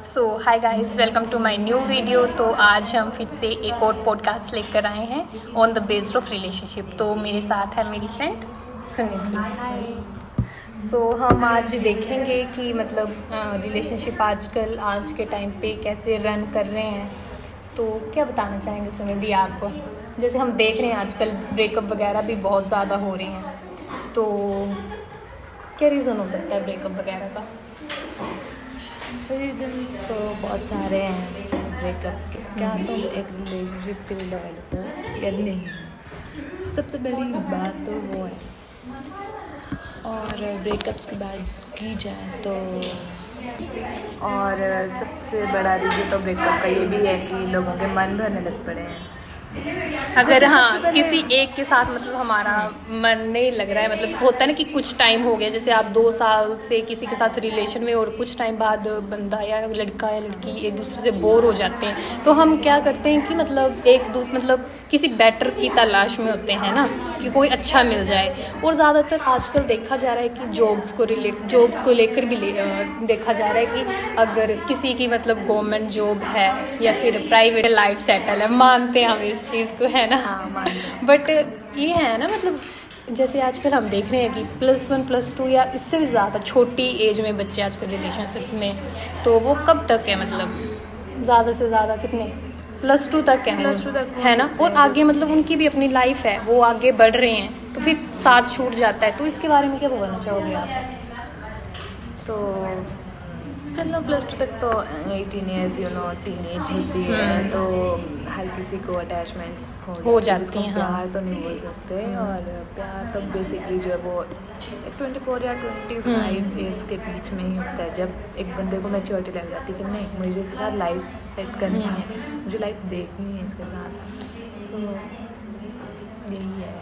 So hi guys, welcome to my new video. तो आज हम फिर से एक और पॉडकास्ट लेकर आए हैं on the based of relationship. तो मेरे साथ है मेरी फ्रेंड सुनिधि। हाय। सो हम आज देखेंगे कि मतलब रिलेशनशिप आजकल आज के टाइम पे कैसे रन कर रहे हैं। तो क्या बताना चाहेंगे सुनिधि आप? जैसे हम देख रहे हैं आजकल ब्रेकअप वगैरह भी बहुत ज़्यादा हो रहे हैं, तो क्या रीज़न हो सकता है ब्रेकअप वगैरह का? रीजंस तो बहुत सारे हैं ब्रेकअप के। क्या तुम एक रिलेशनशिप के लिए डेवलप हो या नहीं, सबसे बड़ी बात तो वो है। और ब्रेकअप्स की बात की जाए तो और सबसे बड़ा रीज़न तो ब्रेकअप का ये भी है कि लोगों के मन भरने लग पड़े हैं। अगर किसी एक के साथ मतलब हमारा मन नहीं लग रहा है, मतलब होता है ना कि कुछ टाइम हो गया, जैसे आप 2 साल से किसी के साथ रिलेशन में और कुछ टाइम बाद बंदा या लड़का या लड़की एक दूसरे से बोर हो जाते हैं, तो हम क्या करते हैं कि मतलब किसी बेटर की तलाश में होते हैं ना, कि कोई अच्छा मिल जाए। और ज़्यादातर आजकल देखा जा रहा है कि जॉब्स को लेकर भी देखा जा रहा है कि अगर किसी की मतलब गवर्नमेंट जॉब है या फिर प्राइवेट लाइफ सेटल है, मानते हैं हम इस चीज़ को, है ना। बट ये है ना, मतलब जैसे आजकल हम देख रहे हैं कि +1 +2 या इससे भी ज़्यादा छोटी एज में बच्चे आजकल रिलेशनशिप में, तो वो कब तक है, मतलब ज़्यादा से ज़्यादा कितने +2 तक है, +2 तक है ना। और आगे मतलब उनकी भी अपनी लाइफ है, वो आगे बढ़ रहे हैं, तो फिर साथ छूट जाता है। तो इसके बारे में क्या बोलना चाहोगे आप? तो चलो +2 तक तो 18 ईयर्स टीनेज होती है, तो हर किसी को अटैचमेंट्स हो जाती हैं। प्यार तो नहीं बोल सकते, और प्यार तो बेसिकली जो है वो 24 या 25 ईयर्स के बीच में ही होता है, जब एक बंदे को मैच्योरिटी लग जाती है कि नहीं, मुझे इसके साथ लाइफ सेट करनी है, मुझे लाइफ देखनी है इसके साथ। सो यही है।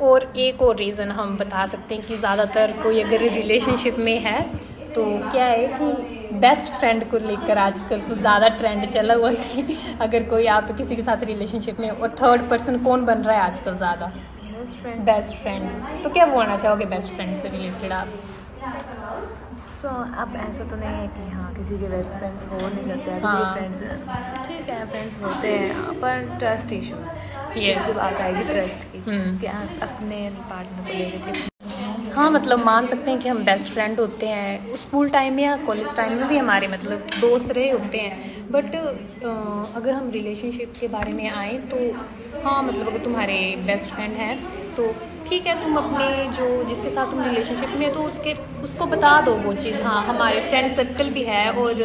और एक और रीज़न हम बता सकते हैं कि ज़्यादातर कोई अगर रिलेशनशिप में है तो क्या है कि बेस्ट फ्रेंड को लेकर आजकल कुछ ज़्यादा ट्रेंड चला हुआ है कि अगर कोई आप किसी के साथ रिलेशनशिप में, और थर्ड पर्सन कौन बन रहा है आजकल ज़्यादा? Best friend. तो क्या बोलना चाहोगे बेस्ट फ्रेंड से रिलेटेड आप? अब ऐसा तो नहीं है कि हाँ किसी के बेस्ट फ्रेंड्स हो नहीं सकते हैं, किसी के फ्रेंड्स ठीक है फ्रेंड्स होते हैं, पर ट्रस्ट इश्यूज इसकी बात आएगी, ट्रस्ट की कि आप अपने पार्टनर को लेकर हाँ, मतलब मान सकते हैं कि हम बेस्ट फ्रेंड होते हैं, स्कूल टाइम में या कॉलेज टाइम में भी हमारे मतलब दोस्त रहे होते हैं। बट अगर हम रिलेशनशिप के बारे में आए तो हाँ, मतलब अगर तुम्हारे बेस्ट फ्रेंड हैं तो ठीक है, तुम अपने जो जिसके साथ तुम रिलेशनशिप में, तो उसको बता दो वो चीज़। हाँ, हमारे फ्रेंड सर्कल भी है और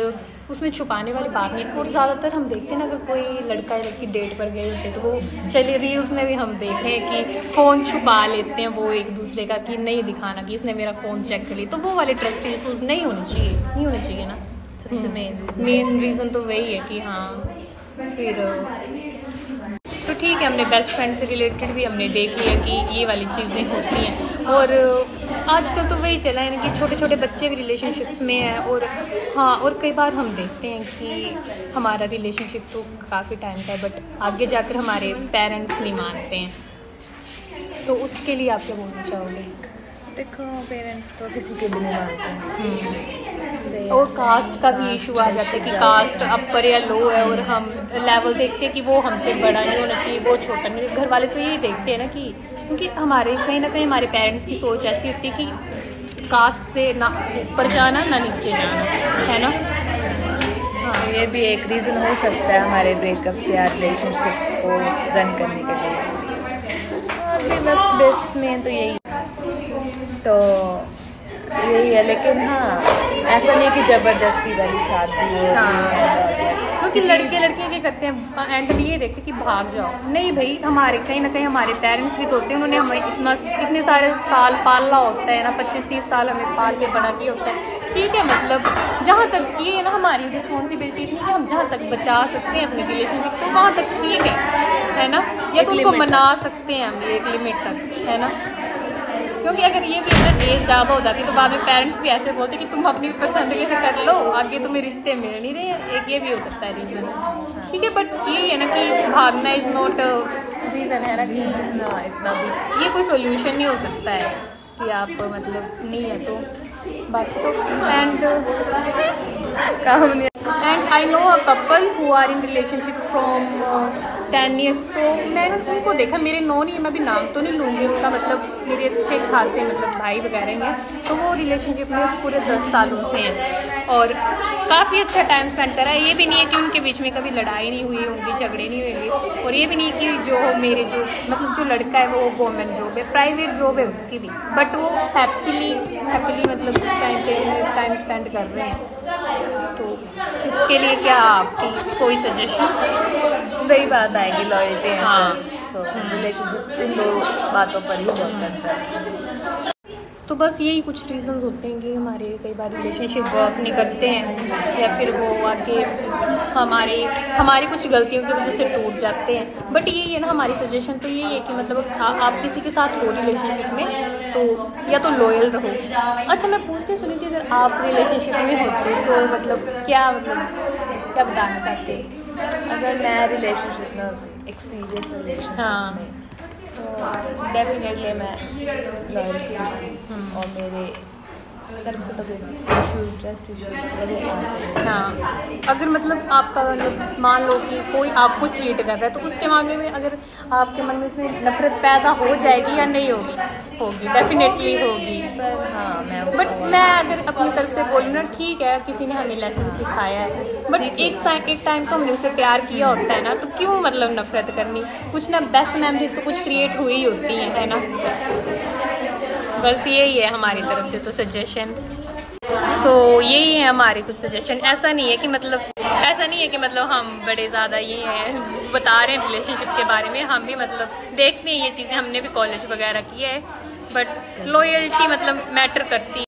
उसमें छुपाने वाली बात नहीं। और ज़्यादातर हम देखते हैं ना, अगर कोई लड़का या लड़की डेट पर गए होते हैं तो वो चलिए रील्स में भी हम देख रहे हैं कि फ़ोन छुपा लेते हैं वो एक दूसरे का, कि नहीं दिखाना कि इसने मेरा फ़ोन चेक कर लिया। तो वो वाले ट्रस्ट इश्यूज नहीं होने चाहिए ना। सबसे मेन रीज़न तो वही है कि हाँ फिर तो ठीक है, हमने बेस्ट फ्रेंड से रिलेटेड भी हमने देख लिया कि ये वाली चीज़ें होती हैं। और आजकल तो वही चला है ना कि छोटे छोटे बच्चे भी रिलेशनशिप में हैं। और हाँ, और कई बार हम देखते हैं कि हमारा रिलेशनशिप तो काफ़ी टाइम का है, बट आगे जाकर हमारे पेरेंट्स नहीं मानते हैं, तो उसके लिए आप क्या बोलना चाहोगे? देखो, पेरेंट्स तो किसी के भी नहीं मानते हैं। और कास्ट का भी इशू आ जाता है कि कास्ट अपर या लो है, और हम लेवल देखते हैं कि वो हमसे बड़ा नहीं होना चाहिए, वो छोटा नहीं। घर वाले तो यही देखते हैं ना कि, क्योंकि हमारे कहीं ना कहीं हमारे पेरेंट्स की सोच ऐसी होती है कि कास्ट से ना ऊपर जाना ना नीचे जाना, है ना। हाँ, ये भी एक रीज़न हो सकता है हमारे ब्रेकअप से या रिलेशनशिप को रन करने के लिए। और भी बस बेस्ट में तो यही है। लेकिन हाँ, ऐसा नहीं कि ज़बरदस्ती वाली शादी हो। क्योंकि लड़के क्या करते हैं, एंड में ये देखते कि भाग जाओ। नहीं भाई, हमारे कहीं ना कहीं हमारे पेरेंट्स भी तो होते हैं, उन्होंने हमें इतने सारे साल पालना होता है ना, 25-30 साल हमें पाल के बना के होता है। ठीक है, मतलब जहाँ तक ये है ना, हमारी रिस्पॉन्सिबिलिटी नहीं कि हम जहाँ तक बचा सकते हैं अपने रिलेशनशिप को, वहाँ तक ठीक है ना। या तो उनको मना सकते हैं हम एक लिमिट तक, है ना। क्योंकि अगर ये भी अगर एज ज़्यादा हो जाती है तो बाद में पेरेंट्स भी ऐसे बोलते कि तुम अपनी पसंद के से कर लो, आगे तुम्हें रिश्ते मिल नहीं रहे। एक ये भी हो सकता है रीज़न, ठीक है। बट ये है ना कि भागना इज़ नॉट रीज़न, है ना कि इतना भी ये कोई सोल्यूशन नहीं हो सकता है कि आप मतलब नहीं है तो बाकी तो। एंड काम नहीं। And I know a couple who are in relationship from 10 years। तो मैंने उनको देखा, मेरे नो नहीं है, मैं भी नाम तो नहीं लूँगी उनका, मतलब मेरे अच्छे खासे मतलब भाई वगैरह हैं, तो वो रिलेशनशिप में पूरे 10 सालों से हैं और काफ़ी अच्छा टाइम स्पेंड करा है। ये भी नहीं है कि उनके बीच में कभी लड़ाई नहीं हुई होंगी, झगड़े नहीं होंगे, और ये भी नहीं कि जो मेरे जो मतलब जो लड़का है वो गवर्नमेंट जॉब है, प्राइवेट जॉब है उसकी भी, बट वो हैप्पीली मतलब इस टाइम पे टाइम स्पेंड कर रहे हैं। तो इसके लिए क्या आपकी कोई सजेशन? वही बात आएगी, लॉयल्टी है। हाँ। सो रिलेशनशिप इन दो बातों पर ही बहुत करता है। तो बस यही कुछ रीजंस होते हैं कि हमारे कई बार रिलेशनशिप वर्क नहीं करते हैं, या फिर वो आके हमारी कुछ गलतियों की वजह से टूट जाते हैं। बट यही है ना, हमारी सजेशन तो यही है कि मतलब आप किसी के साथ हो रिलेशनशिप में तो या तो लॉयल रहो। अच्छा, मैं पूछती सुनी थी, अगर आप रिलेशनशिप में होते तो मतलब क्या बताना चाहते? अगर मैं रिलेशनशिप में एक सीरियस रिलेशनशिप हाँ। में, तो डेफिनेटली मैं लॉयल्टी और मेरे तरफ से तो इश्यूज, ट्रस्ट इश्यूज वो आते हैं। हाँ, अगर मतलब आपका मतलब मान लो कि कोई आपको चीट कर रहा है, तो उसके मामले में अगर आपके मन में से नफरत पैदा हो जाएगी या नहीं होगी? होगी, डेफिनेटली होगी। हाँ, बट मैं अगर अपनी तरफ से बोलूँ ना, ठीक है किसी ने हमें लेसन सिखाया है, बट एक टाइम तो हमने उसे प्यार किया होता है ना, तो क्यों मतलब नफरत करनी? कुछ ना बेस्ट मेमोरीज तो कुछ क्रिएट हुई होती हैं, है ना? बस यही है हमारी तरफ से तो सजेशन। सो यही है हमारे कुछ सजेशन। ऐसा नहीं है कि मतलब हम बड़े ज़्यादा ये हैं बता रहे हैं रिलेशनशिप के बारे में, हम भी मतलब देखते हैं ये चीज़ें, हमने भी कॉलेज वगैरह किया है, बट लॉयल्टी मतलब मैटर करती है।